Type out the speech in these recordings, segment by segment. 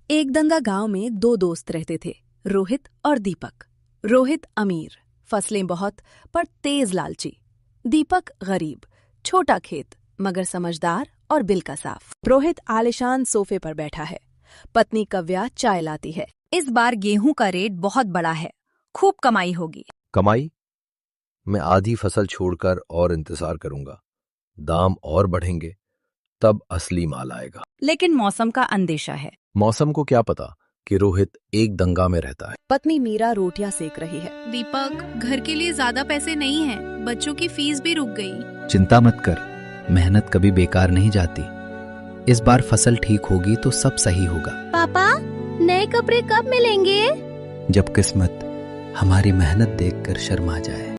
एक दंगा गांव में दो दोस्त रहते थे, रोहित और दीपक। रोहित अमीर, फसलें बहुत पर तेज लालची। दीपक गरीब, छोटा खेत मगर समझदार और बिल का साफ। रोहित आलिशान सोफे पर बैठा है, पत्नी कव्या चाय लाती है। इस बार गेहूं का रेट बहुत बड़ा है, खूब कमाई होगी। कमाई? मैं आधी फसल छोड़कर और इंतजार करूंगा। दाम और बढ़ेंगे तब असली माल आएगा। लेकिन मौसम का अंदेशा है। मौसम को क्या पता कि रोहित एक दंगा में रहता है। पत्नी मीरा रोटियां सेक रही है। दीपक, घर के लिए ज्यादा पैसे नहीं हैं, बच्चों की फीस भी रुक गई। चिंता मत कर, मेहनत कभी बेकार नहीं जाती। इस बार फसल ठीक होगी तो सब सही होगा। पापा, नए कपड़े कब मिलेंगे? जब किस्मत हमारी मेहनत देखकर शर्मा जाए।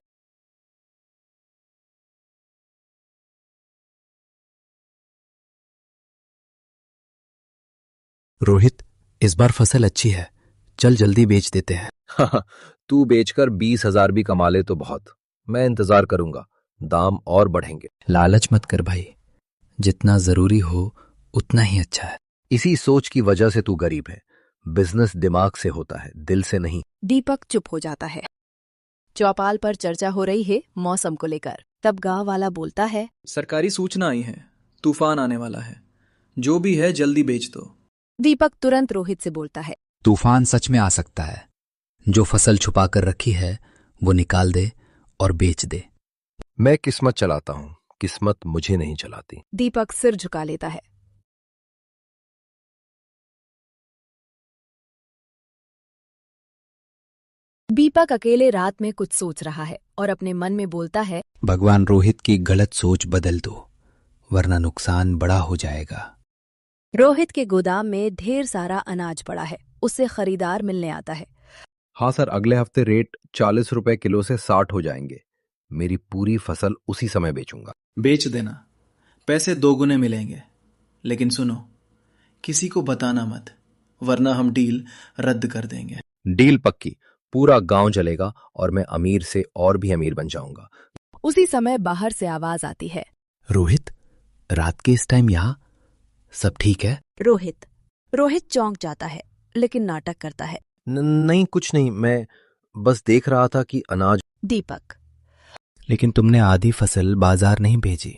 रोहित, इस बार फसल अच्छी है, चल जल्दी बेच देते हैं। तू बेचकर 20,000 भी कमा ले तो बहुत। मैं इंतजार करूंगा, दाम और बढ़ेंगे। लालच मत कर भाई, जितना जरूरी हो उतना ही अच्छा है। इसी सोच की वजह से तू गरीब है। बिजनेस दिमाग से होता है, दिल से नहीं। दीपक चुप हो जाता है। चौपाल पर चर्चा हो रही है मौसम को लेकर। तब गांव वाला बोलता है, सरकारी सूचना आई है, तूफान आने वाला है। जो भी है जल्दी बेच दो। दीपक तुरंत रोहित से बोलता है, तूफान सच में आ सकता है। जो फसल छुपा कर रखी है वो निकाल दे और बेच दे। मैं किस्मत चलाता हूं, किस्मत मुझे नहीं चलाती। दीपक सिर झुका लेता है। दीपक अकेले रात में कुछ सोच रहा है और अपने मन में बोलता है, भगवान रोहित की गलत सोच बदल दो, वरना नुकसान बड़ा हो जाएगा। रोहित के गोदाम में ढेर सारा अनाज पड़ा है, उससे खरीदार मिलने आता है। हाँ सर, अगले हफ्ते रेट 40 रुपए किलो से 60 हो जाएंगे। मेरी पूरी फसल उसी समय बेचूंगा। बेच देना, पैसे 2 गुने मिलेंगे। लेकिन सुनो, किसी को बताना मत, वरना हम डील रद्द कर देंगे। डील पक्की, पूरा गांव जलेगा और मैं अमीर से और भी अमीर बन जाऊंगा। उसी समय बाहर से आवाज आती है, रोहित, रात के इस टाइम यहाँ सब ठीक है? रोहित चौंक जाता है लेकिन नाटक करता है। नहीं, कुछ नहीं, मैं बस देख रहा था कि अनाज। दीपक, लेकिन तुमने आधी फसल बाजार नहीं भेजी,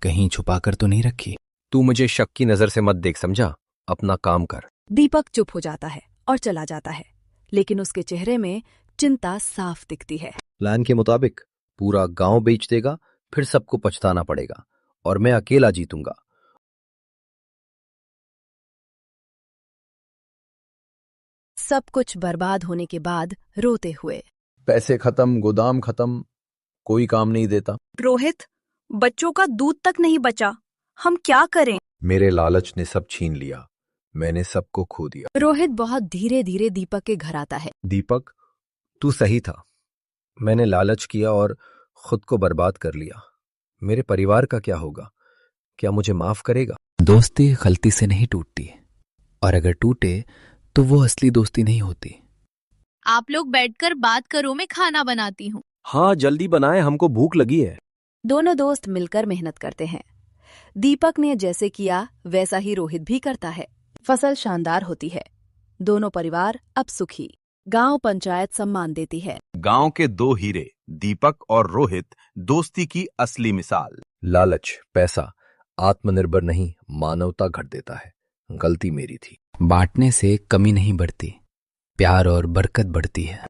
कहीं छुपाकर तो नहीं रखी? तू मुझे शक की नजर से मत देख, समझा? अपना काम कर। दीपक चुप हो जाता है और चला जाता है, लेकिन उसके चेहरे में चिंता साफ दिखती है। प्लान के मुताबिक पूरा गांव बेच देगा, फिर सबको पछताना पड़ेगा और मैं अकेला जीतूंगा। सब कुछ बर्बाद होने के बाद रोते हुए, पैसे खत्म, गोदाम खत्म, कोई काम नहीं देता। रोहित, बच्चों का दूध तक नहीं बचा, हम क्या करें? मेरे लालच ने सब छीन लिया, मैंने सबको खो दिया। रोहित बहुत धीरे धीरे दीपक के घर आता है। दीपक, तू सही था। मैंने लालच किया और खुद को बर्बाद कर लिया। मेरे परिवार का क्या होगा? क्या मुझे माफ करेगा? दोस्ती गलती से नहीं टूटती, और अगर टूटे तो वो असली दोस्ती नहीं होती। आप लोग बैठकर बात करो, मैं खाना बनाती हूँ। हाँ, जल्दी बनाए, हमको भूख लगी है। दोनों दोस्त मिलकर मेहनत करते हैं। दीपक ने जैसे किया वैसा ही रोहित भी करता है। फसल शानदार होती है। दोनों परिवार अब सुखी। गांव पंचायत सम्मान देती है। गांव के 2 हीरे, दीपक और रोहित, दोस्ती की असली मिसाल। लालच, पैसा आत्मनिर्भर नहीं, मानवता घट देता है। गलती मेरी थी। बांटने से कमी नहीं बढ़ती, प्यार और बरकत बढ़ती है।